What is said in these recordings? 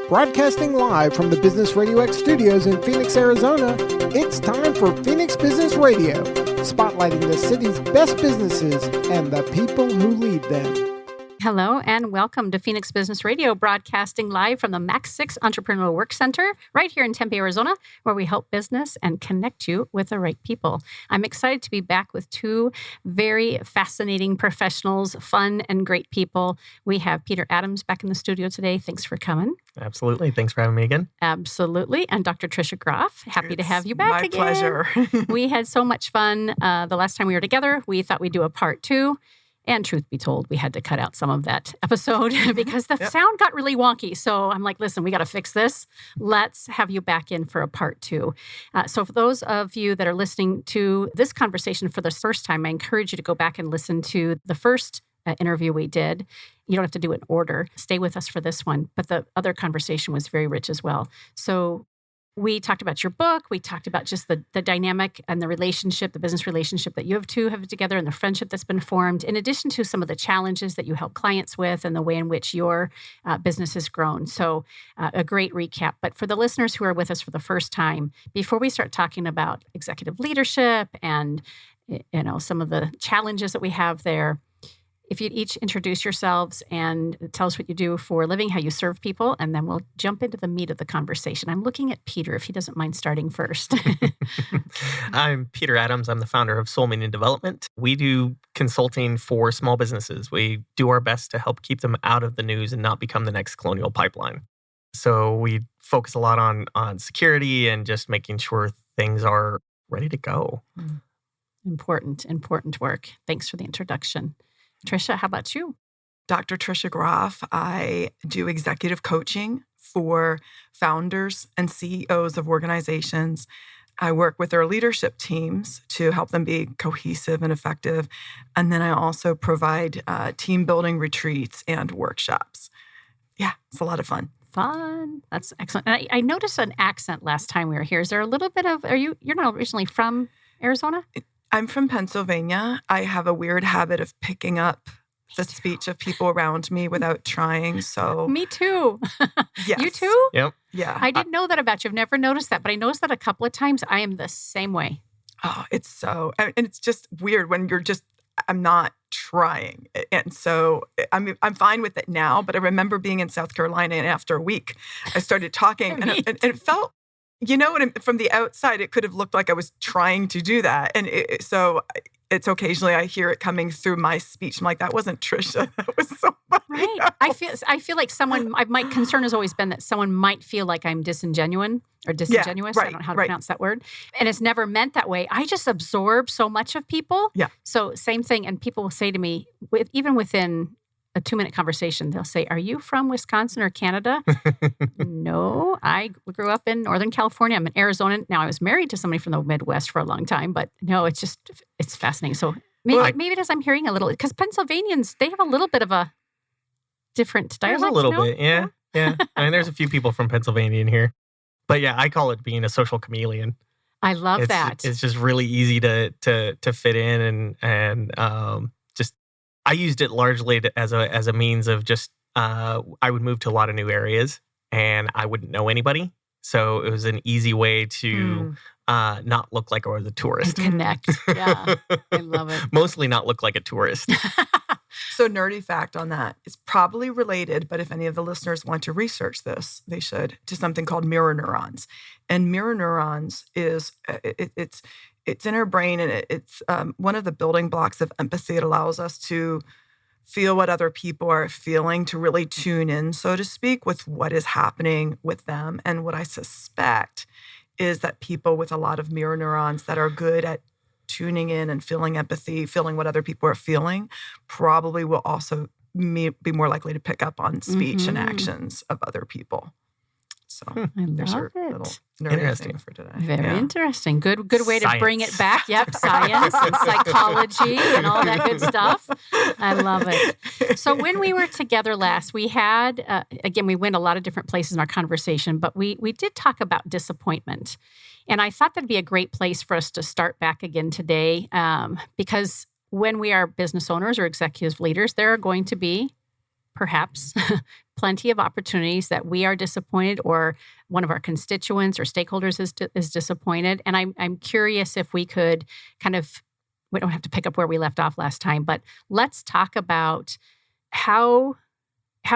Broadcasting live from the Business RadioX studios in Phoenix, Arizona, it's time for Phoenix Business Radio, spotlighting the city's best businesses and the people who lead them. Hello and welcome to Phoenix Business Radio, broadcasting live from the Max 6 Entrepreneurial Work Center right here in Tempe, Arizona, where we help business and connect you with the right people. I'm excited to be back with two very fascinating professionals, fun and great people. We have Peter Adams back in the studio today. Thanks for coming. Absolutely. Thanks for having me again. Absolutely. And Dr. Tricia Groff, happy to have you back again. My pleasure. We had so much fun the last time we were together. We thought we'd do a part two. And truth be told, we had to cut out some of that episode because the sound got really wonky. So I'm like, listen, we got to fix this. Let's have you back in for a part two. So for those of you that are listening to this conversation for the first time, I encourage you to go back and listen to the first interview we did. You don't have to do it in order. Stay with us for this one. But the other conversation was very rich as well. So we talked about your book. We talked about just the dynamic and the relationship, the business relationship that you two have together and the friendship that's been formed, in addition to some of the challenges that you help clients with and the way in which your business has grown. So a great recap. But for the listeners who are with us for the first time, before we start talking about executive leadership and some of the challenges that we have there, if you'd each introduce yourselves and tell us what you do for a living, how you serve people, and then we'll jump into the meat of the conversation. I'm looking at Peter, if he doesn't mind starting first. I'm Peter Adams. I'm the founder of Soul Meaning Development. We do consulting for small businesses. We do our best to help keep them out of the news and not become the next Colonial Pipeline. So we focus a lot on security and just making sure things are ready to go. Important work. Thanks for the introduction. Tricia, how about you? Dr. Tricia Groff. I do executive coaching for founders and CEOs of organizations. I work with their leadership teams to help them be cohesive and effective. And then I also provide team building retreats and workshops. Yeah, it's a lot of fun. Fun. That's excellent. And I noticed an accent last time we were here. Is there a little bit of, you're not originally from Arizona? I'm from Pennsylvania. I have a weird habit of picking up the speech of people around me without trying. So Me too. Yes. You too? Yep. Yeah. I didn't know that about you. I've never noticed that, but I noticed that a couple of times. I am the same way. Oh, and it's just weird when I'm not trying. And so I'm fine with it now, but I remember being in South Carolina and after a week, I started talking and it felt, from the outside, it could have looked like I was trying to do that. And so it's occasionally I hear it coming through my speech. I'm like, that wasn't Tricia. That was somebody Right. else. I feel like my concern has always been that someone might feel like I'm disingenuous. Right, I don't know how to pronounce that word. And it's never meant that way. I just absorb so much of people. Yeah. So same thing. And people will say to me, even within a 2-minute conversation, they'll say, "Are you from Wisconsin or Canada?" No, I grew up in Northern California. I'm in Arizona. Now, I was married to somebody from the Midwest for a long time, but no, it's fascinating. So maybe it is I'm hearing a little, because Pennsylvanians, they have a little bit of a different dialect. There's a little bit, yeah. I mean, there's a few people from Pennsylvania in here. But yeah, I call it being a social chameleon. I love that. It's just really easy to fit in and I used it largely as a means of just I would move to a lot of new areas and I wouldn't know anybody, so it was an easy way to not look like I was a tourist. Connect, yeah, I love it. Mostly not look like a tourist. So nerdy fact on that is probably related, but if any of the listeners want to research this, they should, to something called mirror neurons. And mirror neurons is it's in our brain, and it's one of the building blocks of empathy. It allows us to feel what other people are feeling, to really tune in, so to speak, with what is happening with them. And what I suspect is that people with a lot of mirror neurons that are good at tuning in and feeling empathy, feeling what other people are feeling, probably will also be more likely to pick up on speech and actions of other people. So there's our little nerdy thing for today. Very interesting. Good way to bring it back. Yep, science and psychology and all that good stuff. I love it. So when we were together last, we had, again, we went a lot of different places in our conversation, but we did talk about disappointment. And I thought that'd be a great place for us to start back again today, because when we are business owners or executive leaders, there are going to be perhaps plenty of opportunities that we are disappointed, or one of our constituents or stakeholders is disappointed. And I'm curious if we could we don't have to pick up where we left off last time, but let's talk about how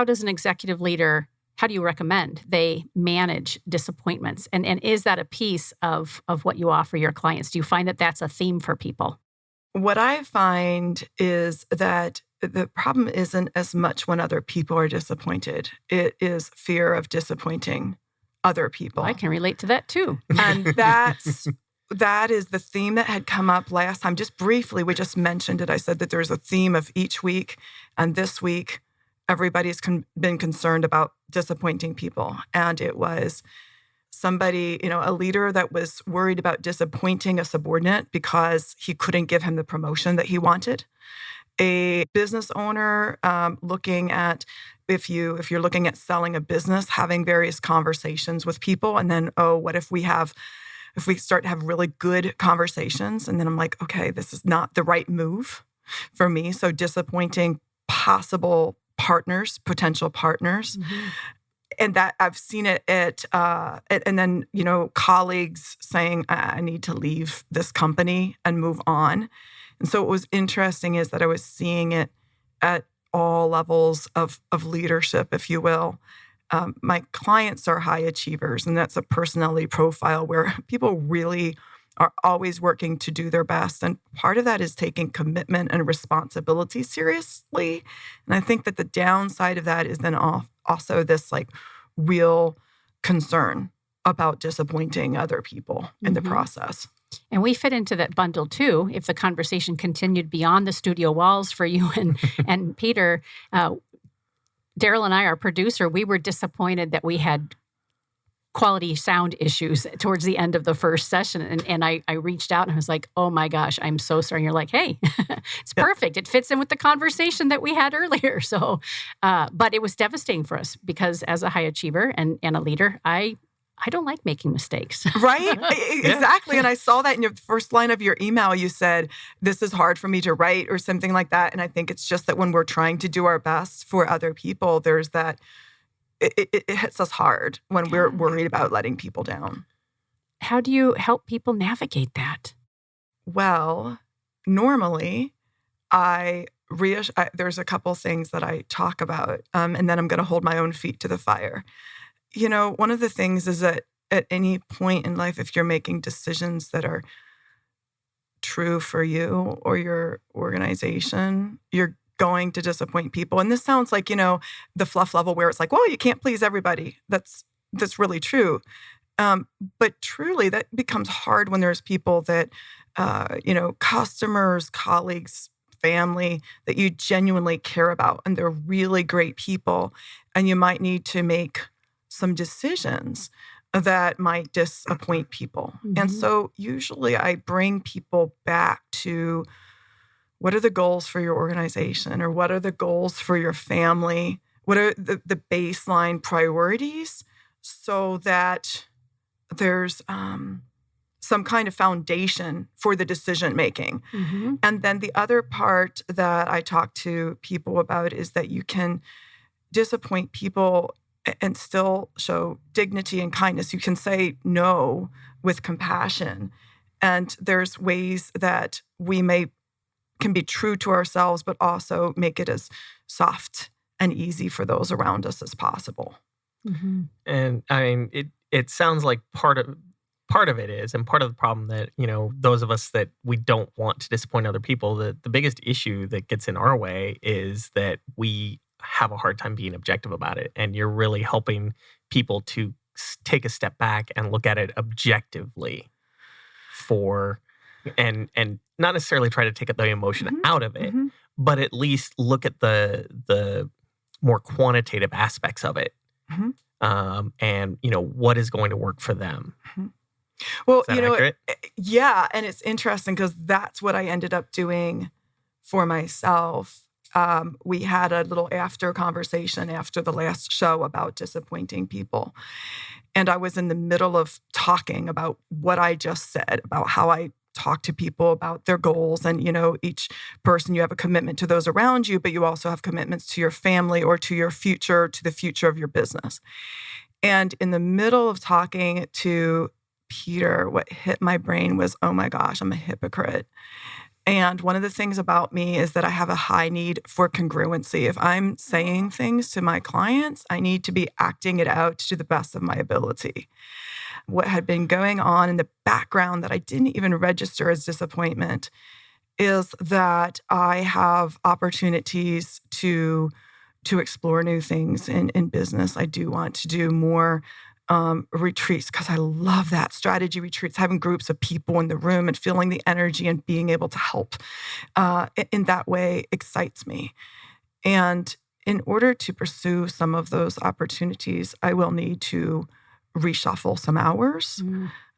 does an executive leader, how do you recommend they manage disappointments? And is that a piece of what you offer your clients? Do you find that that's a theme for people? What I find is that the problem isn't as much when other people are disappointed. It is fear of disappointing other people. Well, I can relate to that too. And that is the theme that had come up last time. Just briefly, we just mentioned it. I said that there's a theme of each week. And this week, everybody's been concerned about disappointing people. And it was somebody, a leader that was worried about disappointing a subordinate because he couldn't give him the promotion that he wanted. A business owner looking at, if you're looking at selling a business, having various conversations with people, and then, what if we start to have really good conversations, and then I'm like, okay, this is not the right move for me. So disappointing possible partners, potential partners. Mm-hmm. And that I've seen it and then, colleagues saying, I need to leave this company and move on. And so what was interesting is that I was seeing it at all levels of leadership, if you will. My clients are high achievers, and that's a personality profile where people really are always working to do their best. And part of that is taking commitment and responsibility seriously. And I think that the downside of that is then also this real concern about disappointing other people in the process. And we fit into that bundle too. If the conversation continued beyond the studio walls for you and Peter, Daryl and I, our producer, we were disappointed that we had quality sound issues towards the end of the first session. And I reached out and I was like, oh my gosh, I'm so sorry. And you're like, hey, it's perfect. It fits in with the conversation that we had earlier. So, but it was devastating for us because as a high achiever and a leader, I don't like making mistakes. Right? Exactly. And I saw that in your first line of your email. You said, this is hard for me to write or something like that. And I think it's just that when we're trying to do our best for other people, there's that, it hits us hard when we're worried about letting people down. How do you help people navigate that? Well, normally there's a couple things that I talk about, and then I'm going to hold my own feet to the fire. One of the things is that at any point in life, if you're making decisions that are true for you or your organization, you're going to disappoint people. And this sounds like, the fluff level where it's like, well, you can't please everybody. That's really true. But truly, that becomes hard when there's people that, customers, colleagues, family that you genuinely care about, and they're really great people. And you might need to make some decisions that might disappoint people. Mm-hmm. And so usually I bring people back to, what are the goals for your organization, or what are the goals for your family? What are the baseline priorities so that there's some kind of foundation for the decision making? Mm-hmm. And then the other part that I talk to people about is that you can disappoint people and still show dignity and kindness. You can say no with compassion. And there's ways that we can be true to ourselves, but also make it as soft and easy for those around us as possible. Mm-hmm. And I mean, it sounds like part of it is, and part of the problem that, those of us that we don't want to disappoint other people, the biggest issue that gets in our way is that we have a hard time being objective about it. And you're really helping people to take a step back and look at it objectively and not necessarily try to take the emotion out of it, but at least look at the more quantitative aspects of it. And, what is going to work for them. Well, accurate? Yeah. And it's interesting because that's what I ended up doing for myself. We had a little after conversation after the last show about disappointing people. And I was in the middle of talking about what I just said, about how I talk to people about their goals. And, each person, you have a commitment to those around you, but you also have commitments to your family or to your future, to the future of your business. And in the middle of talking to Peter, what hit my brain was, oh my gosh, I'm a hypocrite. And one of the things about me is that I have a high need for congruency. If I'm saying things to my clients, I need to be acting it out to the best of my ability. What had been going on in the background that I didn't even register as disappointment is that I have opportunities to explore new things in business. I do want to do more retreats because I love that. Strategy retreats, having groups of people in the room and feeling the energy and being able to help in that way excites me. And in order to pursue some of those opportunities, I will need to reshuffle some hours,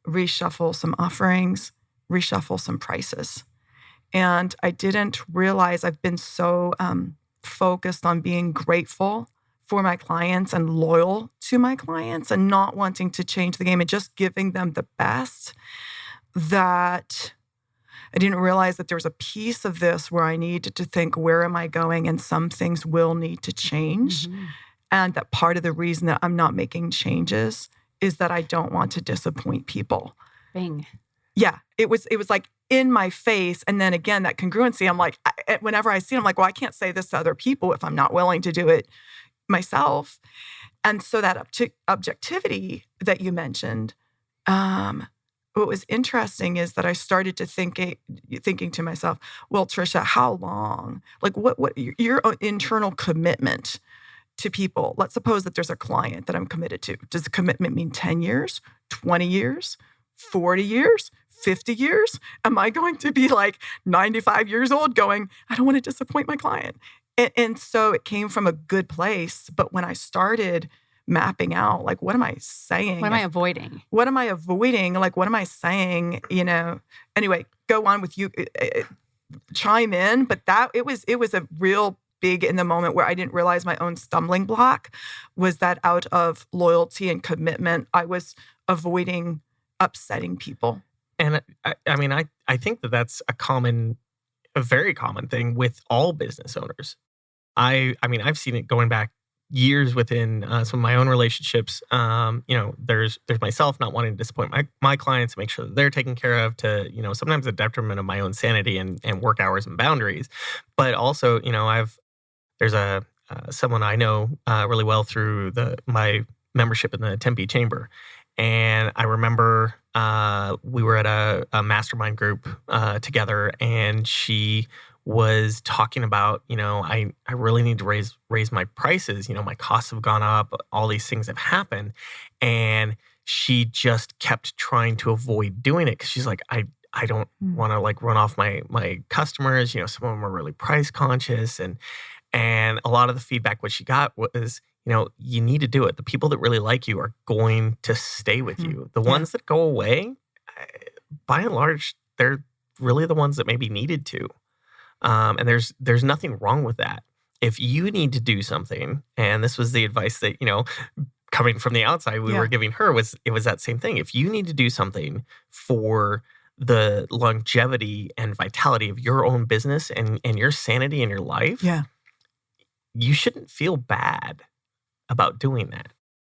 reshuffle some offerings, reshuffle some prices. And I didn't realize I've been so focused on being grateful for my clients and loyal to my clients and not wanting to change the game and just giving them the best, that I didn't realize that there was a piece of this where I needed to think, where am I going? And some things will need to change. And that part of the reason that I'm not making changes is that I don't want to disappoint people. Bing. Yeah, it was like in my face. And then again, that congruency, I'm like, whenever I see it, I'm like, well, I can't say this to other people if I'm not willing to do it myself. And so that objectivity that you mentioned, what was interesting is that I started to thinking to myself, well, Tricia, how long? Like what your internal commitment to people? Let's suppose that there's a client that I'm committed to. Does the commitment mean 10 years, 20 years, 40 years, 50 years? Am I going to be like 95 years old going, I don't want to disappoint my client? And so it came from a good place. But when I started mapping out, like, what am I saying? What am I avoiding? What am I avoiding? Like, what am I saying? Anyway, go on with you, chime in. But it was a real big in the moment where I didn't realize my own stumbling block was that out of loyalty and commitment, I was avoiding upsetting people. And I think that that's a very common thing with all business owners. I've seen it going back years within some of my own relationships. There's myself not wanting to disappoint my clients, make sure that they're taken care of, to, sometimes the detriment of my own sanity and work hours and boundaries. But also, there's someone I know really well through my membership in the Tempe Chamber. And I remember we were at a mastermind group together, and she was talking about, I really need to raise my prices. My costs have gone up. All these things have happened. And she just kept trying to avoid doing it because she's like, I don't want to run off my customers. Some of them are really price conscious. And a lot of the feedback what she got was, you need to do it. The people that really like you are going to stay with you. The ones that go away, by and large, they're really the ones that maybe needed to. And there's nothing wrong with that. If you need to do something, and this was the advice that, coming from the outside, we were giving her, was that same thing. If you need to do something for the longevity and vitality of your own business and your sanity in your life, you shouldn't feel bad about doing that.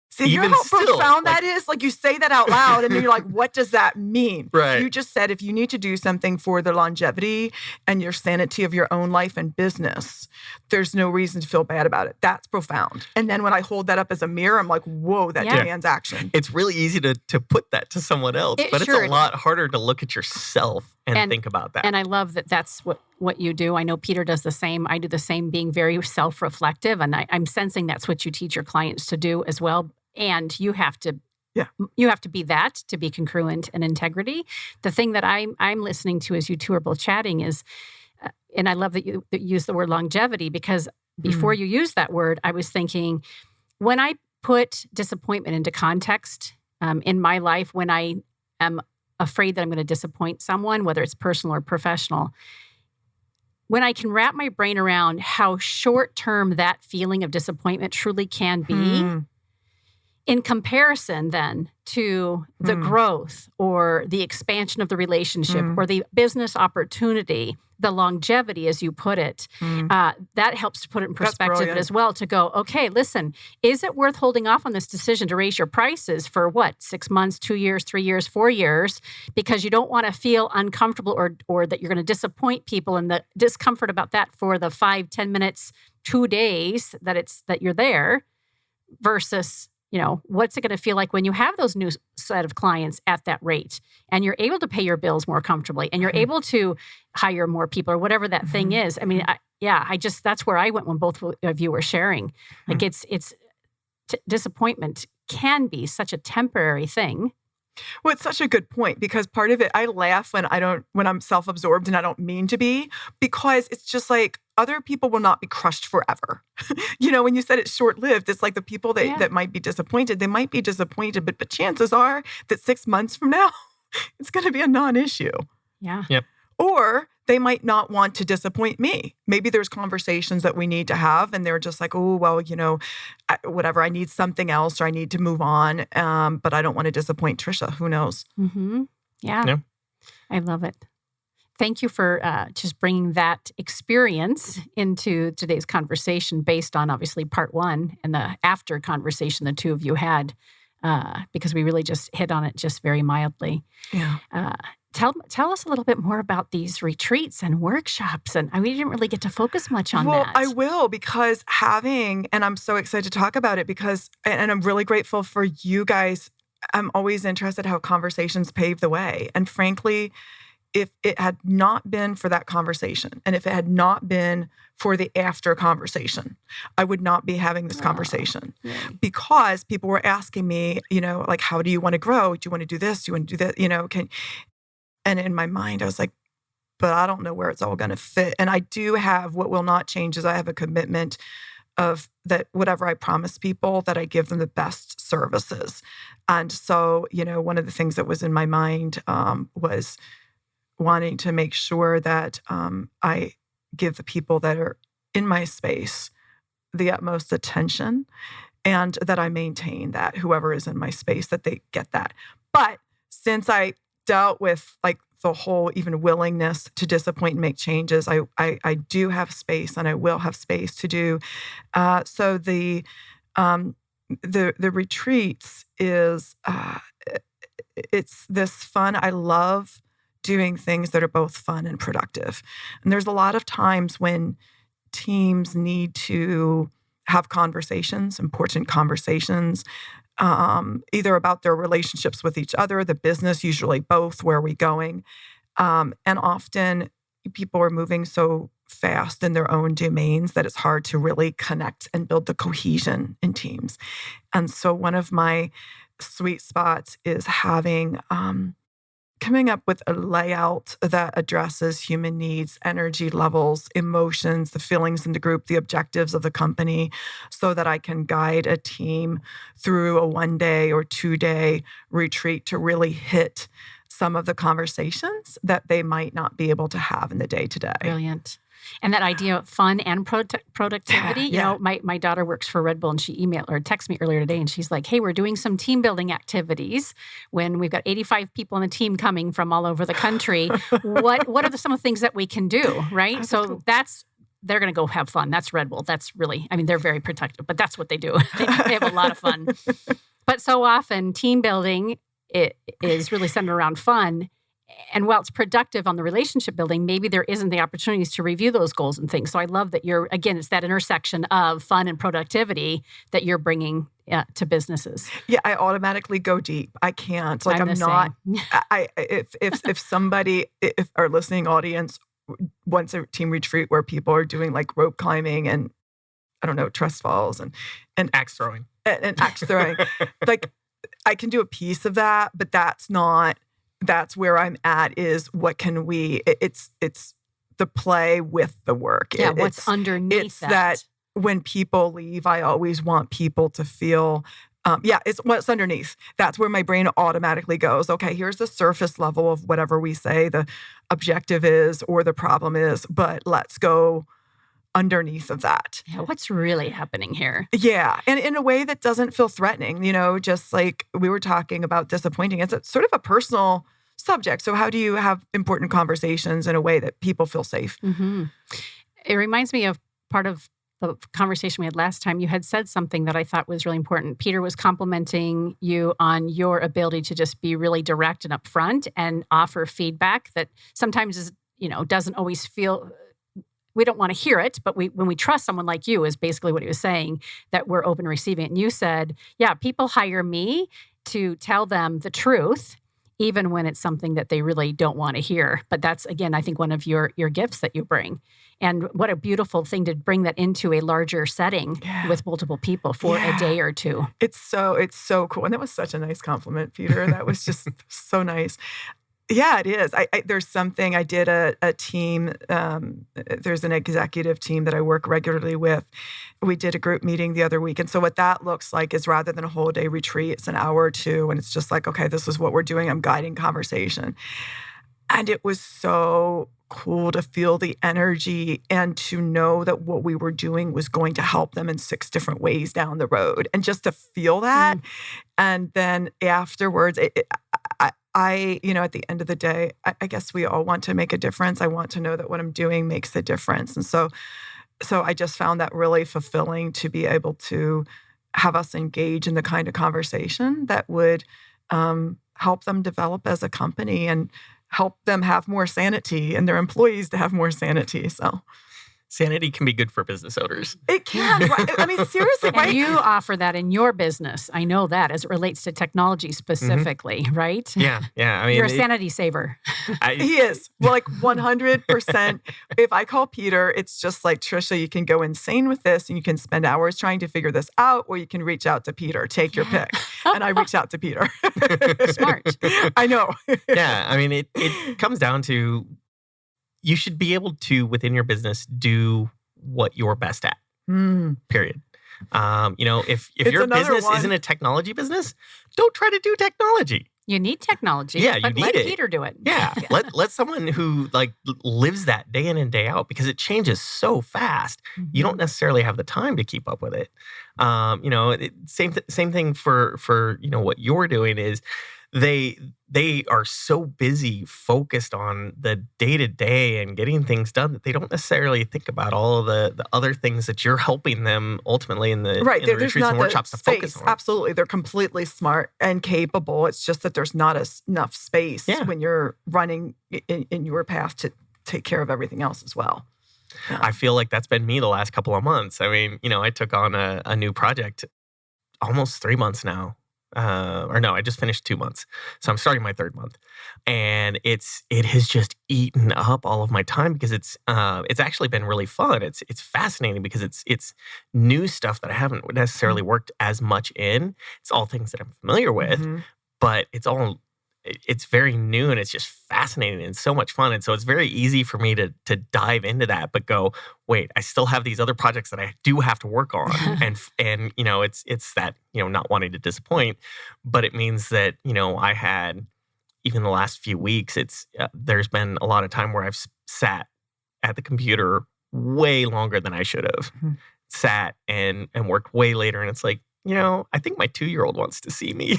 See, you know how profound that is? Like, you say that out loud and then you're like, what does that mean? Right. You just said if you need to do something for the longevity and your sanity of your own life and business, there's no reason to feel bad about it. That's profound. And then when I hold that up as a mirror, I'm like, whoa, that demands action. It's really easy to put that to someone else, but it's a lot harder to look at yourself and think about that. And I love that that's what you do. I know Peter does the same. I do the same, being very self-reflective. And I'm sensing that's what you teach your clients to do as well. And you have to be that, to be congruent and integrity. The thing that I'm listening to as you two are both chatting is, and I love that you use the word longevity, because before you use that word, I was thinking, when I put disappointment into context in my life, when I am afraid that I'm going to disappoint someone, whether it's personal or professional, when I can wrap my brain around how short-term that feeling of disappointment truly can be, in comparison then to the growth or the expansion of the relationship or the business opportunity, the longevity, as you put it, that helps to put it in perspective as well, to go, okay, listen, is it worth holding off on this decision to raise your prices for what, 6 months, 2 years, 3 years, 4 years, because you don't want to feel uncomfortable or that you're going to disappoint people, and the discomfort about that for the 5, 10 minutes, 2 days that you're there, versus, what's it going to feel like when you have those new set of clients at that rate and you're able to pay your bills more comfortably and you're able to hire more people or whatever that thing is. I mean, that's where I went when both of you were sharing. Like disappointment can be such a temporary thing. Well, it's such a good point, because part of it, I laugh when I'm self-absorbed and I don't mean to be, because it's just like other people will not be crushed forever. When you said it's short-lived, it's like the people that might be disappointed, they might be disappointed, but chances are that 6 months from now, it's going to be a non-issue. Yeah. Yep. Or they might not want to disappoint me. Maybe there's conversations that we need to have, and they're just like, oh, well, whatever, I need something else, or I need to move on, but I don't want to disappoint Tricia. Who knows? Mm-hmm. Yeah. I love it. Thank you for just bringing that experience into today's conversation, based on obviously part 1 and the after conversation the two of you had, because we really just hit on it just very mildly. Yeah. Tell us a little bit more about these retreats and workshops. And we didn't really get to focus much on that. Well, I will, because and I'm so excited to talk about it, because, and I'm really grateful for you guys. I'm always interested how conversations pave the way. And frankly, if it had not been for that conversation, and if it had not been for the after conversation, I would not be having this conversation. Yeah. Because people were asking me, like, how do you want to grow? Do you want to do this? Do you want to do that? And in my mind, I was like, but I don't know where it's all going to fit. And I do have, what will not change is I have a commitment of that whatever I promise people, that I give them the best services. And so, one of the things that was in my mind was wanting to make sure that I give the people that are in my space the utmost attention, and that I maintain that whoever is in my space, that they get that. But since I dealt with like the whole even willingness to disappoint and make changes, I do have space, and I will have space to do. So the retreats is it's this fun. I love doing things that are both fun and productive. And there's a lot of times when teams need to have conversations, important conversations, either about their relationships with each other, the business, usually both, where are we going? And often people are moving so fast in their own domains that it's hard to really connect and build the cohesion in teams. And so one of my sweet spots is coming up with a layout that addresses human needs, energy levels, emotions, the feelings in the group, the objectives of the company, so that I can guide a team through a 1-day or 2-day retreat to really hit some of the conversations that they might not be able to have in the day-to-day. Brilliant. And that idea of fun and productivity. Yeah. My daughter works for Red Bull, and she emailed or texted me earlier today, and she's like, hey, we're doing some team building activities when we've got 85 people on the team coming from all over the country. What are some of the things that we can do, right? That's so cool. they're going to go have fun. That's Red Bull. That's really, they're very productive, but that's what they do. They have a lot of fun. But so often team building is really centered around fun. And while it's productive on the relationship building, maybe there isn't the opportunities to review those goals and things. So I love that it's that intersection of fun and productivity that you're bringing to businesses. Yeah, I automatically go deep. I can't. Like, I'm not. If our listening audience wants a team retreat where people are doing like rope climbing and, I don't know, trust falls and axe throwing. And axe throwing. Like, I can do a piece of that, but that's where I'm at, is what can we, it's the play with the work. Yeah, what's underneath it's that when people leave, I always want people to feel, it's what's underneath. That's where my brain automatically goes, okay, here's the surface level of whatever we say the objective is or the problem is, but let's go underneath of that. Yeah, what's really happening here? Yeah. And in a way that doesn't feel threatening, just like we were talking about disappointing. It's sort of a personal subject. So how do you have important conversations in a way that people feel safe? Mm-hmm. It reminds me of part of the conversation we had last time. You had said something that I thought was really important. Peter was complimenting you on your ability to just be really direct and upfront and offer feedback that sometimes is, doesn't always feel, we don't want to hear it, but when we trust someone like you is basically what he was saying, that we're open receiving it. And you said, yeah, people hire me to tell them the truth, even when it's something that they really don't want to hear. But that's, again, I think one of your gifts that you bring. And what a beautiful thing to bring that into a larger setting with multiple people for a day or two. It's so cool. And that was such a nice compliment, Peter. That was just so nice. Yeah, it is. There's something, I did a team, there's an executive team that I work regularly with. We did a group meeting the other week. And so what that looks like is rather than a whole day retreat, it's an hour or two. And it's just like, okay, this is what we're doing. I'm guiding conversation. And it was so cool to feel the energy and to know that what we were doing was going to help them in 6 different ways down the road. And just to feel that. And then afterwards, I at the end of the day, I guess we all want to make a difference. I want to know that what I'm doing makes a difference. And so I just found that really fulfilling to be able to have us engage in the kind of conversation that would help them develop as a company and help them have more sanity and their employees to have more sanity. So sanity can be good for business owners. It can. Right? I mean, seriously, right? And you offer that in your business. I know that as it relates to technology specifically, right? Yeah. I mean, you're a sanity saver. He is. Well, like 100%. If I call Peter, it's just like, Tricia, you can go insane with this and you can spend hours trying to figure this out, or you can reach out to Peter. Take your pick. And I reach out to Peter. Smart. I know. Yeah. I mean, it comes down to, you should be able to, within your business, do what you're best at, period. If your business isn't a technology business, don't try to do technology. You need technology, but you need let Peter do it. Yeah, let someone who lives that day in and day out, because it changes so fast. You don't necessarily have the time to keep up with it. Same thing for what you're doing is they are so busy focused on the day-to-day and getting things done that they don't necessarily think about all of the other things that you're helping them ultimately in the retreats and workshops to focus on. Absolutely. They're completely smart and capable. It's just that there's not enough space when you're running in your path to take care of everything else as well. Yeah. I feel like that's been me the last couple of months. I mean, I took on a new project almost 3 months now. I just finished 2 months. So I'm starting my 3rd month. And it has just eaten up all of my time because it's actually been really fun. It's fascinating because it's new stuff that I haven't necessarily worked as much in. It's all things that I'm familiar with, but it's very new and it's just fascinating and so much fun. And so it's very easy for me to dive into that, but go, wait, I still have these other projects that I do have to work on. and it's that, not wanting to disappoint, but it means that, I had, even the last few weeks, there's been a lot of time where I've sat at the computer way longer than I should have, sat and worked way later. And it's like, I think my 2-year-old wants to see me.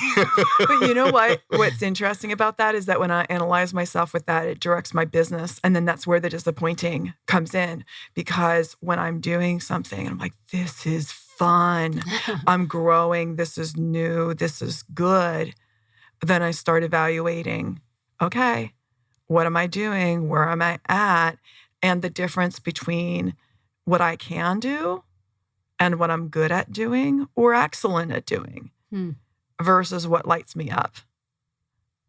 But you know what? What's interesting about that is that when I analyze myself with that, it directs my business. And then that's where the disappointing comes in. Because when I'm doing something, I'm like, this is fun. I'm growing. This is new. This is good. Then I start evaluating, okay, what am I doing? Where am I at? And the difference between what I can do and what I'm good at doing or excellent at doing versus what lights me up.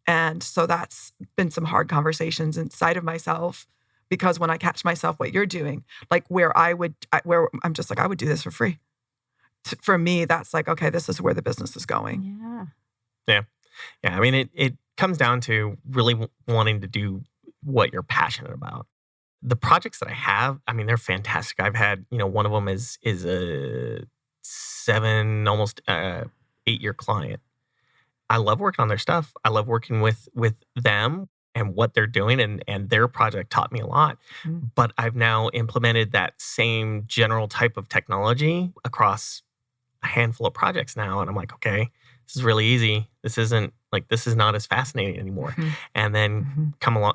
And so that's been some hard conversations inside of myself, because when I catch myself what you're doing, like where I'm just like, I would do this for free. For me, that's like, okay, this is where the business is going. Yeah. I mean, it comes down to really wanting to do what you're passionate about. The projects that I have, I mean, they're fantastic. I've had, one of them is a 7, almost 8-year client. I love working on their stuff. I love working with them. and what they're doing, and their project taught me a lot. But I've now implemented that same general type of technology across a handful of projects now, and I'm like, okay, this is really easy. This is not as fascinating anymore. And then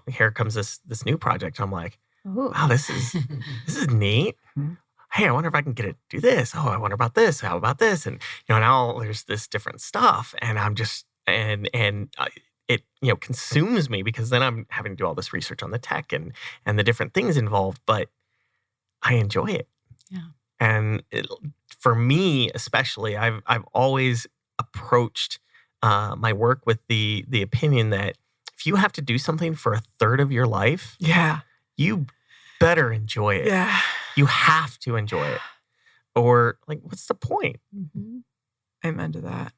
here comes this new project. I'm like, wow, this is neat. Hey, I wonder if I can get it to do this. Oh, I wonder about this. How about this? And now there's this different stuff, and I'm just it consumes me, because then I'm having to do all this research on the tech and the different things involved. But I enjoy it. Yeah. And for me, especially, I've always approached my work with the opinion that if you have to do something for a third of your life, you better enjoy it. Yeah. You have to enjoy it. Or what's the point? Amen to that.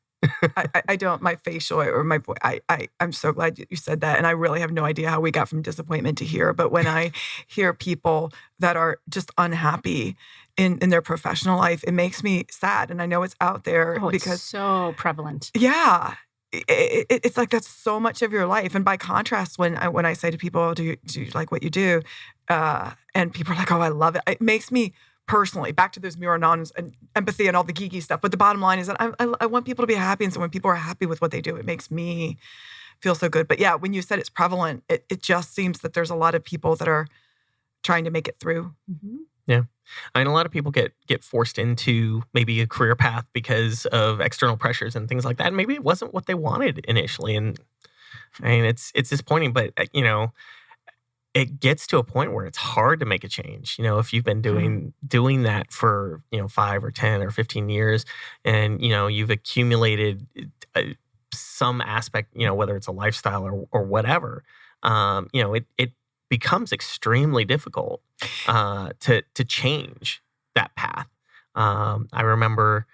I don't, my facial or my voice, I'm so glad you said that. And I really have no idea how we got from disappointment to here. But when I hear people that are just unhappy in their professional life, it makes me sad. And I know it's out there because it's so prevalent. Yeah. It's like that's so much of your life. And by contrast, when I say to people, do you like what you do? And people are like, oh, I love it. It makes me personally, back to those mirror neurons and empathy and all the geeky stuff. But the bottom line is that I want people to be happy. And so when people are happy with what they do, it makes me feel so good. But yeah, when you said it's prevalent, it just seems that there's a lot of people that are trying to make it through. Yeah. I mean, a lot of people get forced into maybe a career path because of external pressures and things like that. And maybe it wasn't what they wanted initially. And I mean, it's disappointing, but it gets to a point where it's hard to make a change. If you've been doing that for 5 or 10 or 15 years, and you've accumulated some aspect, whether it's a lifestyle or whatever, it becomes extremely difficult to change that path. I remember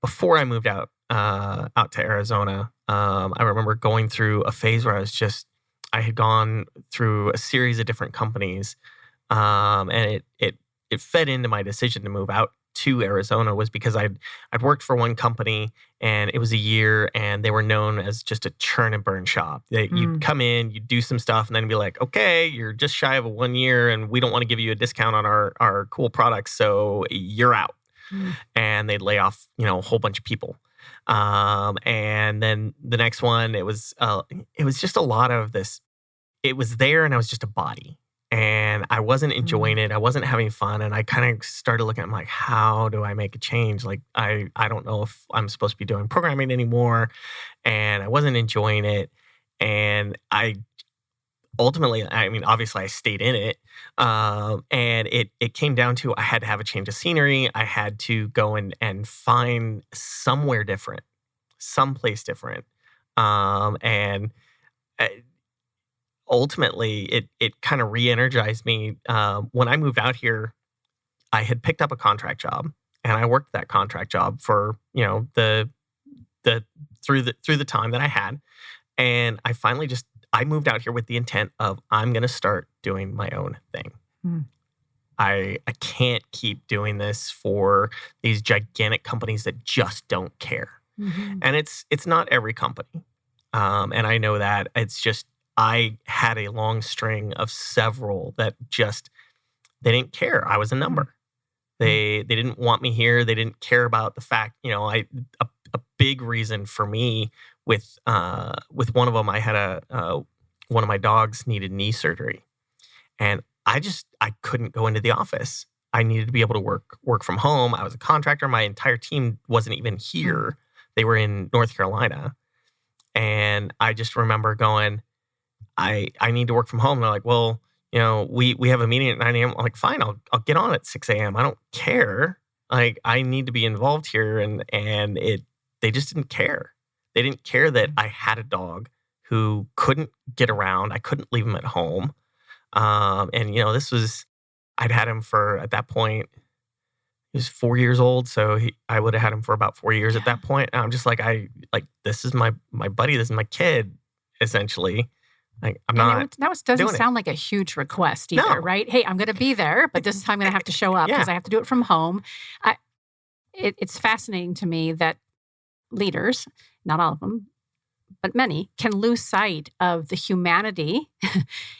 before I moved out to Arizona, I remember going through a phase where I had gone through a series of different companies, and it fed into my decision to move out to Arizona was because I'd worked for one company, and it was a year, and they were known as just a churn and burn shop. You'd come in, you'd do some stuff, and then be like, okay, you're just shy of a 1 year, and we don't want to give you a discount on our cool products, so you're out. And they'd lay off a whole bunch of people. And then the next one, it was just a lot of this. It was there, and I was just a body, and I wasn't enjoying it. I wasn't having fun, and I kind of started looking at it, like, how do I make a change? Like, I don't know if I'm supposed to be doing programming anymore, and I wasn't enjoying it. And ultimately, I mean, obviously I stayed in it. And it came down to, I had to have a change of scenery. I had to go and find somewhere different, someplace different. Ultimately, it kind of re-energized me. When I moved out here, I had picked up a contract job, and I worked that contract job for, through the time that I had. And I moved out here with the intent of, I'm going to start doing my own thing. I can't keep doing this for these gigantic companies that just don't care. And it's not every company. And I know that. It's just, I had a long string of several that they didn't care. I was a number. They didn't want me here. They didn't care about the fact, a big reason for me with one of them, I had one of my dogs needed knee surgery, and I couldn't go into the office. I needed to be able to work from home. I was a contractor. My entire team wasn't even here. They were in North Carolina. And I just remember going, I need to work from home. And they're like, well, we have a meeting at 9 a.m. I'm like, fine, I'll get on at 6 a.m. I don't care. Like, I need to be involved here. And they just didn't care. They didn't care that I had a dog who couldn't get around. I couldn't leave him at home. And I'd had him for, at that point, he was 4 years old. So I would have had him for about 4 years at that point. And I'm just like, this is my buddy. This is my kid, essentially. Like, I'm not. That doesn't sound like a huge request either, right? Hey, I'm going to be there, but this is how I'm going to have to show up because I have to do it from home. It's fascinating to me that leaders, not all of them, but many can lose sight of the humanity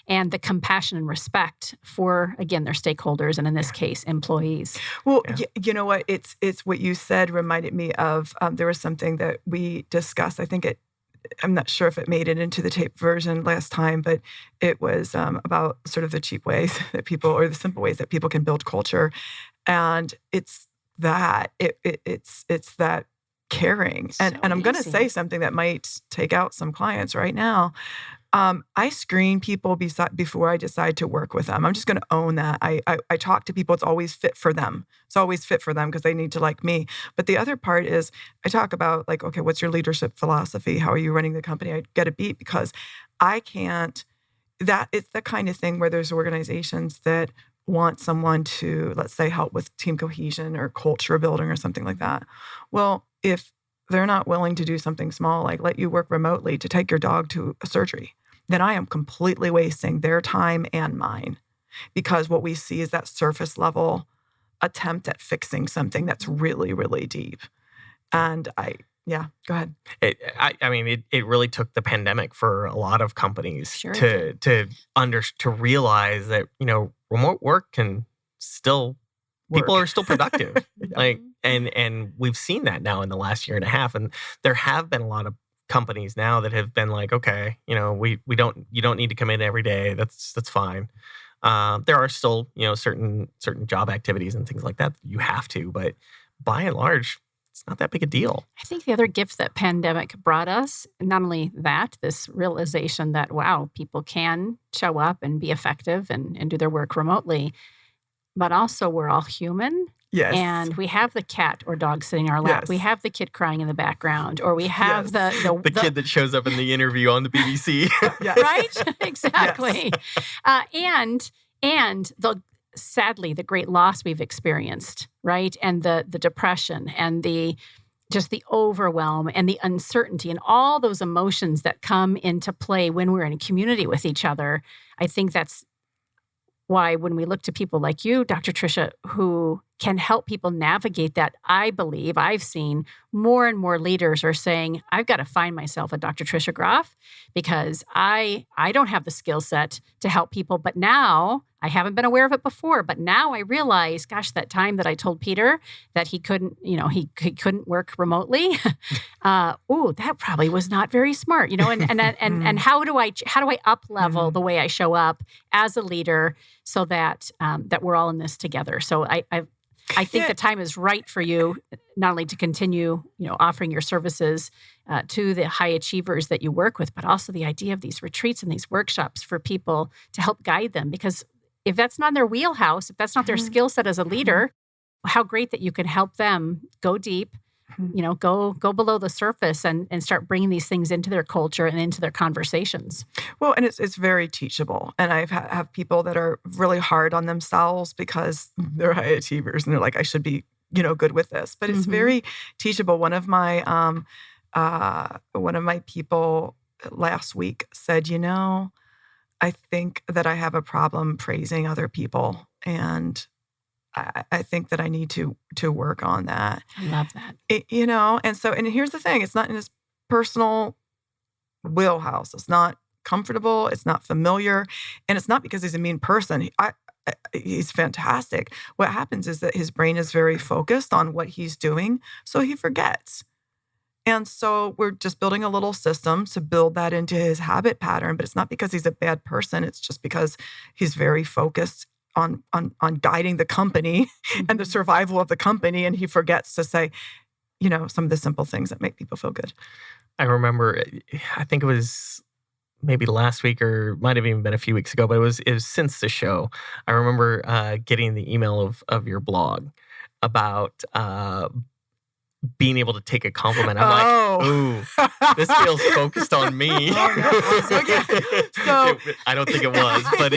and the compassion and respect for, again, their stakeholders, and in this case, employees. Well, you know what? It's what you said reminded me of, there was something that we discussed. I'm not sure if it made it into the tape version last time, but it was about sort of the cheap ways that people, or the simple ways that people can build culture. And it's that, it's that caring. And I'm going to say something that might take out some clients right now. I screen people before I decide to work with them. I'm just going to own that. I talk to people. It's always fit for them. It's always fit for them because they need to like me. But the other part is I talk about like, okay, what's your leadership philosophy? How are you running the company? I get a beat because it's the kind of thing where there's organizations that want someone to, let's say, help with team cohesion or culture building or something like that. Well, if they're not willing to do something small, like let you work remotely to take your dog to a surgery, then I am completely wasting their time and mine, because what we see is that surface level attempt at fixing something that's really, really deep. And go ahead. It really took the pandemic for a lot of companies Sure to realize that, remote work can still people are still productive. And we've seen that now in the last year and a half. And there have been a lot of companies now that have been like, okay, you don't need to come in every day. That's fine. There are still, certain job activities and things like that you have to, but by and large, it's not that big a deal. I think the other gift that pandemic brought us, not only that, this realization that, wow, people can show up and be effective and do their work remotely, but also we're all human. Yes. And we have the cat or dog sitting in our lap. Yes. We have the kid crying in the background, or we have the kid that shows up in the interview on the BBC. Yes. Right? Exactly. Yes. And sadly, the great loss we've experienced, right? And the depression and the overwhelm and the uncertainty and all those emotions that come into play when we're in a community with each other. I think that's why when we look to people like you, Dr. Tricia, who can help people navigate that, I believe I've seen more and more leaders are saying, I've got to find myself a Dr. Tricia Groff because I don't have the skill set to help people. But now, I haven't been aware of it before, but now I realize, gosh, that time that I told Peter that he couldn't, he couldn't work remotely. That probably was not very smart, and how do I up level the way I show up as a leader so that that we're all in this together. So I think the time is right for you, not only to continue, offering your services to the high achievers that you work with, but also the idea of these retreats and these workshops for people to help guide them. Because if that's not their wheelhouse, if that's not their skill set as a leader, how great that you can help them go deep, go below the surface and start bringing these things into their culture and into their conversations. Well, and it's very teachable. And I have people that are really hard on themselves because they're high achievers and they're like, I should be, good with this. But it's very teachable. One of my people last week said, I think that I have a problem praising other people, and I think that I need to work on that. I love that. And here's the thing: it's not in his personal wheelhouse. It's not comfortable. It's not familiar, and it's not because he's a mean person. He's fantastic. What happens is that his brain is very focused on what he's doing, so he forgets. And so we're just building a little system to build that into his habit pattern, but it's not because he's a bad person. It's just because he's very focused on guiding the company and the survival of the company. And he forgets to say, some of the simple things that make people feel good. I remember, I think it was maybe last week or might have even been a few weeks ago, but it was since the show. I remember getting the email of your blog about being able to take a compliment. I'm like, ooh, this feels focused on me. Okay. So I don't think it was, but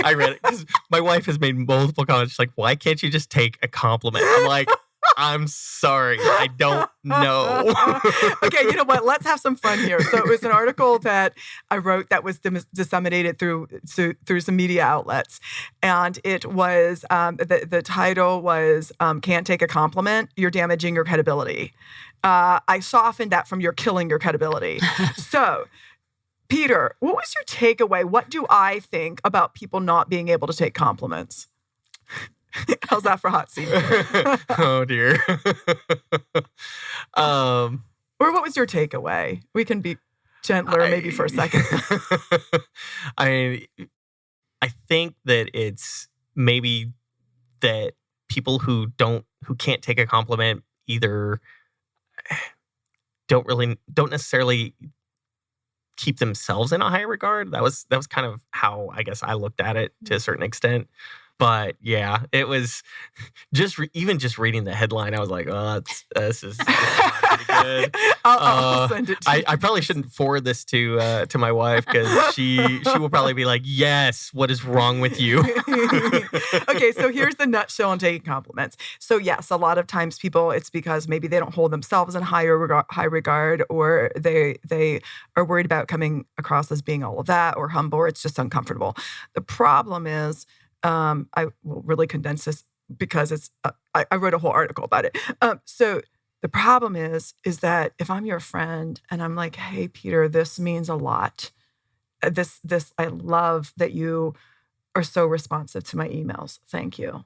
I read it because my wife has made multiple comments. She's like, why can't you just take a compliment? I'm like, I'm sorry, I don't know. Okay, you know what? Let's have some fun here. So it was an article that I wrote that was disseminated through some media outlets. And it was, the title was, Can't Take a Compliment, You're Damaging Your Credibility. I softened that from you're killing your credibility. So, Peter, what was your takeaway? What do I think about people not being able to take compliments? How's that for hot seat? Oh dear. Or what was your takeaway? We can be gentler maybe for a second. I think that it's maybe that people who can't take a compliment either don't necessarily keep themselves in a high regard. That was kind of how I guess I looked at it to a certain extent. But yeah, it was just even just reading the headline, I was like, oh, this is not pretty good. I'll send it to you. I probably shouldn't forward this to my wife because she will probably be like, yes, what is wrong with you? Okay, so here's the nutshell on taking compliments. So yes, a lot of times people, it's because maybe they don't hold themselves in high regard, or they are worried about coming across as being all of that, or humble, or it's just uncomfortable. The problem is, I will really condense this because it's I wrote a whole article about it. So the problem is that if I'm your friend and I'm like, hey, Peter, this means a lot. This I love that you are so responsive to my emails. Thank you.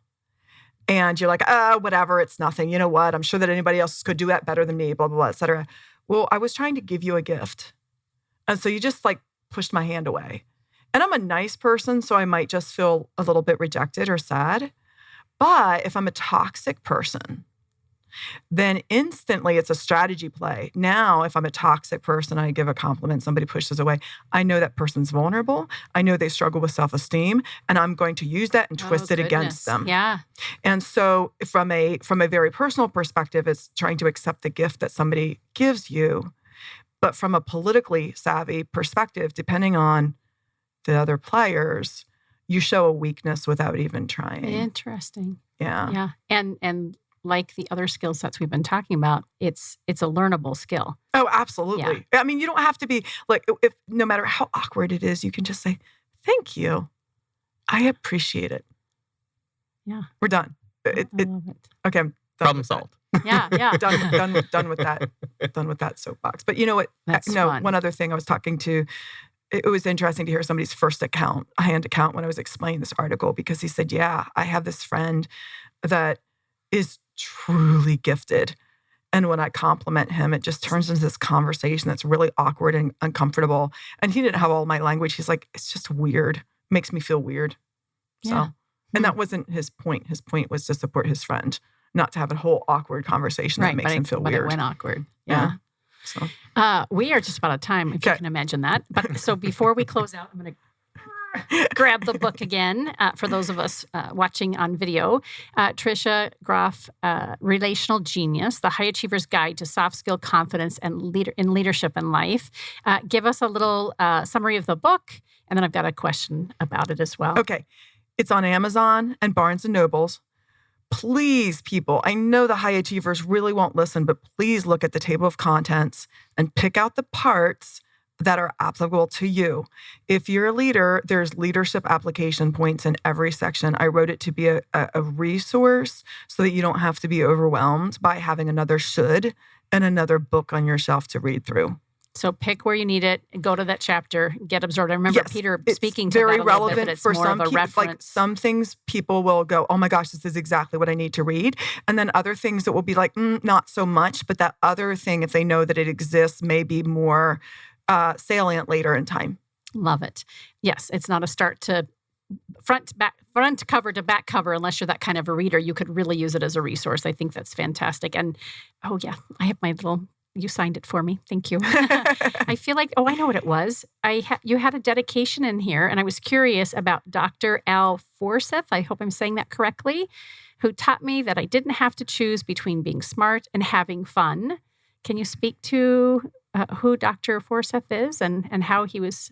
And you're like, whatever, it's nothing. You know what? I'm sure that anybody else could do that better than me, blah, blah, blah, et cetera. Well, I was trying to give you a gift. And so you just like pushed my hand away. And I'm a nice person, so I might just feel a little bit rejected or sad. But if I'm a toxic person, then instantly it's a strategy play. Now, if I'm a toxic person, I give a compliment, somebody pushes away, I know that person's vulnerable. I know they struggle with self-esteem, and I'm going to use that and twist it against them. Yeah. And so from a very personal perspective, it's trying to accept the gift that somebody gives you. But from a politically savvy perspective, depending on the other players, you show a weakness without even trying. Interesting. Yeah. Yeah. And like the other skill sets we've been talking about, it's a learnable skill. Oh, absolutely. Yeah. I mean, you don't have to be like, if no matter how awkward it is, you can just say, thank you. I appreciate it. Yeah. We're done. I love it. Okay. I'm done. Problem solved. Yeah. done with that. Done with that soapbox. But you know what? That's fun. One other thing I was talking to, it was interesting to hear somebody's first hand account when I was explaining this article, because he said, yeah, I have this friend that is truly gifted. And when I compliment him, it just turns into this conversation that's really awkward and uncomfortable. And he didn't have all my language. He's like, it's just weird. Makes me feel weird. So, and that wasn't his point. His point was to support his friend, not to have a whole awkward conversation that makes him feel weird. But it went awkward. Yeah. So. We are just about out of time, if you can imagine that. But so before we close out, I'm going to grab the book again for those of us watching on video. Tricia Groff, Relational Genius, The High Achiever's Guide to Soft Skill Confidence and in Leadership in Life. Give us a little summary of the book, and then I've got a question about it as well. Okay. It's on Amazon and Barnes & Nobles. Please, people, I know the high achievers really won't listen, but please look at the table of contents and pick out the parts that are applicable to you. If you're a leader, there's leadership application points in every section. I wrote it to be a resource so that you don't have to be overwhelmed by having another should and another book on your shelf to read through. So pick where you need it, go to that chapter, get absorbed. I remember Peter speaking to very that a relevant little bit, but it's for more some of a people. reference. Like some things people will go, oh my gosh, this is exactly what I need to read. And then other things that will be like, not so much. But that other thing, if they know that it exists, may be more salient later in time. Love it. Yes, it's not a start to front cover to back cover unless you're that kind of a reader. You could really use it as a resource. I think that's fantastic. And oh yeah, I have my little... You signed it for me. Thank you. I feel like, I know what it was. You had a dedication in here, and I was curious about Dr. Al Forsyth, I hope I'm saying that correctly, who taught me that I didn't have to choose between being smart and having fun. Can you speak to who Dr. Forsyth is and how he was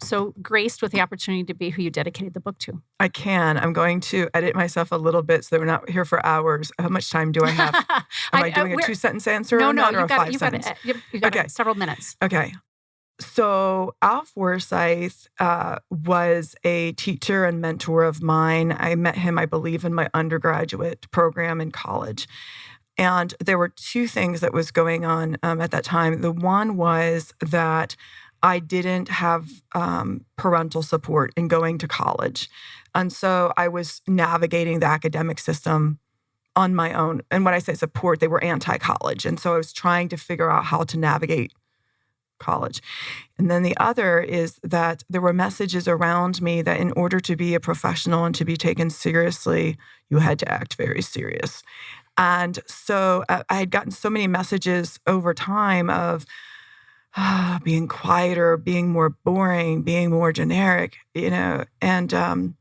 so graced with the opportunity to be who you dedicated the book to? I can. I'm going to edit myself a little bit so that we're not here for hours. How much time do I have? Am I doing a 2-sentence answer or not, or a 5-sentence? You got several minutes. Okay. So Al Forsyth was a teacher and mentor of mine. I met him, I believe, in my undergraduate program in college. And there were two things that was going on at that time. The one was that I didn't have parental support in going to college. And so I was navigating the academic system on my own. And when I say support, they were anti-college. And so I was trying to figure out how to navigate college. And then the other is that there were messages around me that in order to be a professional and to be taken seriously, you had to act very serious. And so I had gotten so many messages over time of being quieter, being more boring, being more generic, and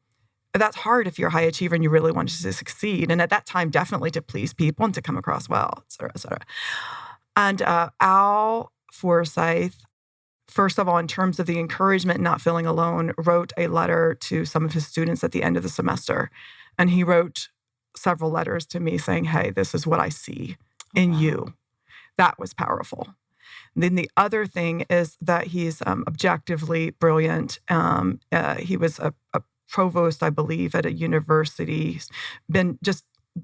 that's hard if you're a high achiever and you really want to succeed. And at that time, definitely to please people and to come across well, et cetera, et cetera. And Al Forsyth, first of all, in terms of the encouragement and not feeling alone, wrote a letter to some of his students at the end of the semester. And he wrote several letters to me saying, hey, this is what I see in you. That was powerful. And then the other thing is that he's objectively brilliant. He was a provost, I believe, at a university. He's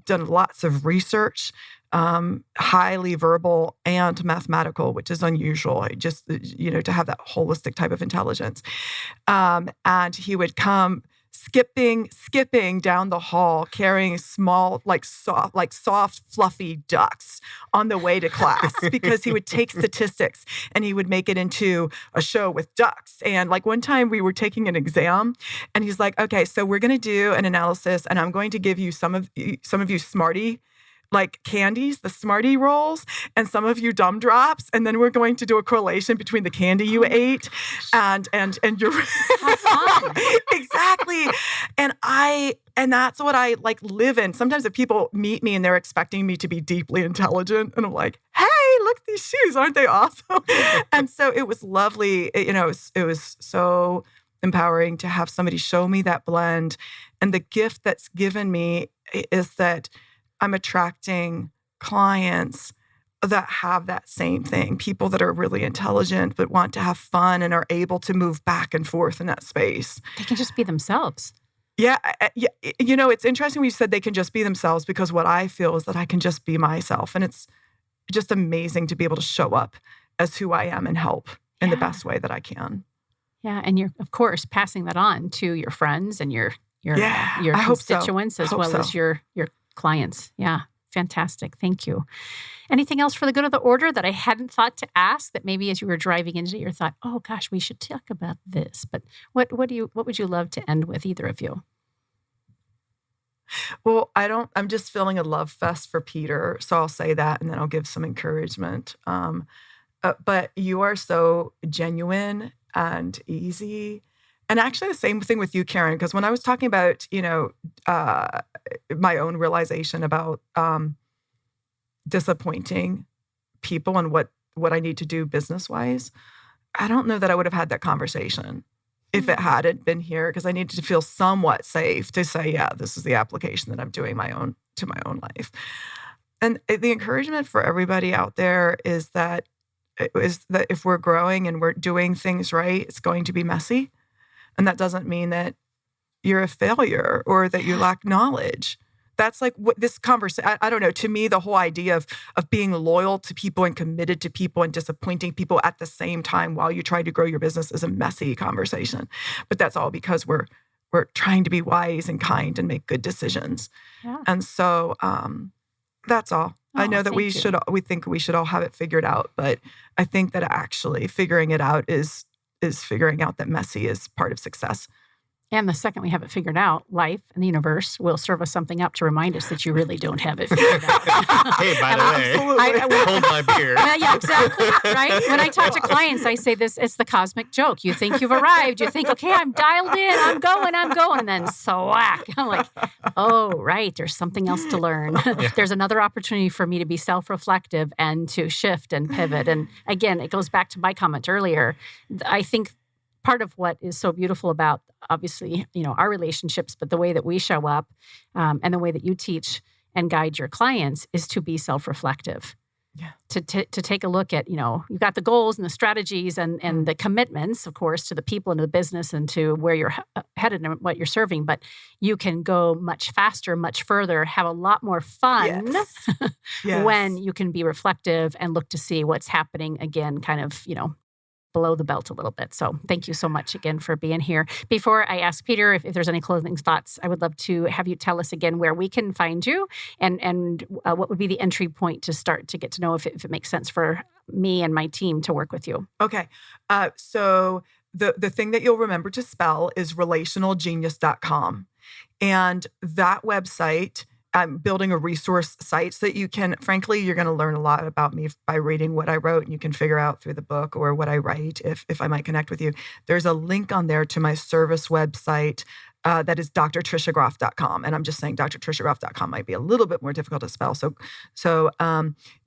done lots of research, highly verbal and mathematical, which is unusual, just, to have that holistic type of intelligence. And he would come skipping down the hall, carrying small, soft, fluffy ducks on the way to class because he would take statistics and he would make it into a show with ducks. And like one time we were taking an exam and he's like, okay, so we're going to do an analysis and I'm going to give you some of you Smartie candies, the Smartie rolls, and some of you Dum Drops, and then we're going to do a correlation between the candy you ate and your exactly. And that's what I live in. Sometimes if people meet me and they're expecting me to be deeply intelligent, and I'm like, hey, look at these shoes, aren't they awesome? And so it was lovely. It was so empowering to have somebody show me that blend. And the gift that's given me is that I'm attracting clients that have that same thing, people that are really intelligent but want to have fun and are able to move back and forth in that space. They can just be themselves. Yeah. It's interesting when you said they can just be themselves, because what I feel is that I can just be myself. And it's just amazing to be able to show up as who I am and help in the best way that I can. Yeah. And you're, of course, passing that on to your friends and your constituents as well as your clients. Yeah. Fantastic. Thank you. Anything else for the good of the order that I hadn't thought to ask that maybe as you were driving into your thought, oh gosh, we should talk about this. But what would you love to end with, either of you? Well, I'm just feeling a love fest for Peter. So I'll say that and then I'll give some encouragement. But you are so genuine and easy. And actually the same thing with you, Karen, because when I was talking about, my own realization about disappointing people and what I need to do business-wise, I don't know that I would have had that conversation if it hadn't been here, because I needed to feel somewhat safe to say, yeah, this is the application that I'm doing to my own life. And the encouragement for everybody out there is that if we're growing and we're doing things right, it's going to be messy. And that doesn't mean that you're a failure or that you lack knowledge. That's like what this conversation, I don't know, to me, the whole idea of being loyal to people and committed to people and disappointing people at the same time while you try to grow your business is a messy conversation. But that's all because we're trying to be wise and kind and make good decisions. Yeah. And so that's all. I know that we think we should all have it figured out, but I think that actually figuring it out is figuring out that messy is part of success. And the second we have it figured out, life and the universe will serve us something up to remind us that you really don't have it figured out. Hey, by the way, hold my beer. Yeah, exactly. Right? When I talk to clients, I say this, it's the cosmic joke. You think you've arrived. You think, okay, I'm dialed in. I'm going. And then whack. I'm like, oh, right. There's something else to learn. Yeah. There's another opportunity for me to be self-reflective and to shift and pivot. And again, it goes back to my comment earlier. I think part of what is so beautiful about, obviously, our relationships, but the way that we show up and the way that you teach and guide your clients is to be self-reflective. to take a look at, you've got the goals and the strategies and the commitments, of course, to the people and to the business and to where you're headed and what you're serving. But you can go much faster, much further, have a lot more fun when you can be reflective and look to see what's happening again, kind of, below the belt a little bit. So thank you so much again for being here. Before I ask Peter if there's any closing thoughts, I would love to have you tell us again where we can find you and what would be the entry point to start to get to know if it makes sense for me and my team to work with you. Okay. So the thing that you'll remember to spell is relationalgenius.com. And that website, I'm building a resource site so that you can, frankly, you're going to learn a lot about me by reading what I wrote, and you can figure out through the book or what I write if I might connect with you. There's a link on there to my service website that is drtriciagroff.com. And I'm just saying drtriciagroff.com might be a little bit more difficult to spell.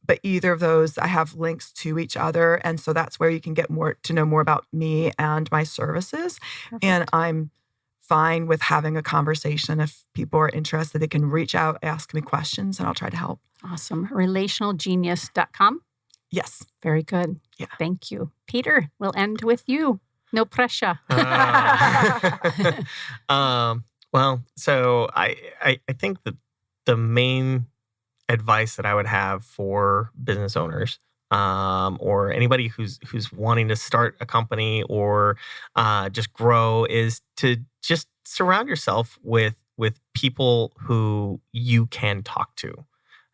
But either of those, I have links to each other. And so that's where you can get to know more about me and my services. Perfect. And I'm fine with having a conversation. If people are interested, they can reach out, ask me questions, and I'll try to help. Awesome. Relationalgenius.com? Yes. Very good. Yeah. Thank you. Peter, we'll end with you. No pressure. Well, so I think that the main advice that I would have for business owners or anybody who's wanting to start a company or just grow is to just surround yourself with people who you can talk to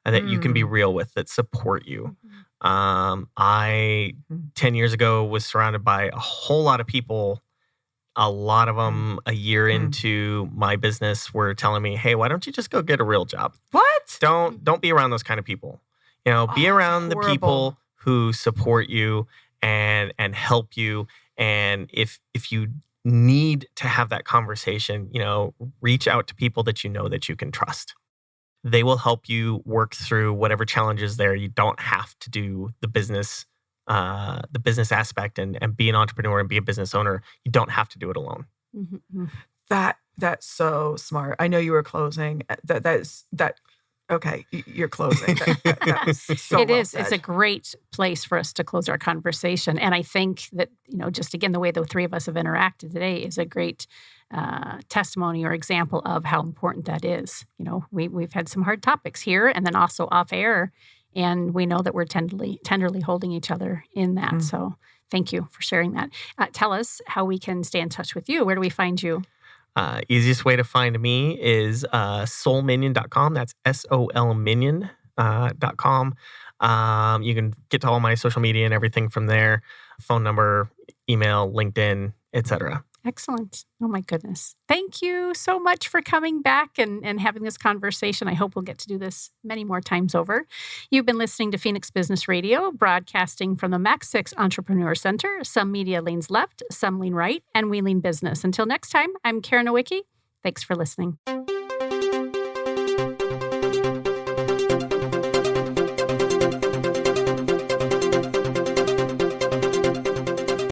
and that you can be real with, that support you. I 10 years ago was surrounded by a whole lot of people. A lot of them a year into my business were telling me, "Hey, why don't you just go get a real job?" What? Don't be around those kind of people. Be around the people who support you and help you. And if you need to have that conversation, reach out to people that that you can trust. They will help you work through whatever challenges there. You don't have to do the business aspect and be an entrepreneur and be a business owner. You don't have to do it alone. Mm-hmm. That's so smart. I know you were closing. Okay, you're closing. That was so it well is. said. It's a great place for us to close our conversation. And I think that, just again, the way the three of us have interacted today is a great testimony or example of how important that is. We've had some hard topics here and then also off air, and we know that we're tenderly holding each other in that. So thank you for sharing that. Tell us how we can stay in touch with you. Where do we find you? Easiest way to find me is soulminion.com. That's solminion.com. You can get to all my social media and everything from there. Phone number, email, LinkedIn, etc. Excellent. Oh, my goodness. Thank you so much for coming back and having this conversation. I hope we'll get to do this many more times over. You've been listening to Phoenix Business Radio, broadcasting from the Max 6 Entrepreneur Center. Some media leans left, some lean right, and we lean business. Until next time, I'm Karen Nowicki. Thanks for listening.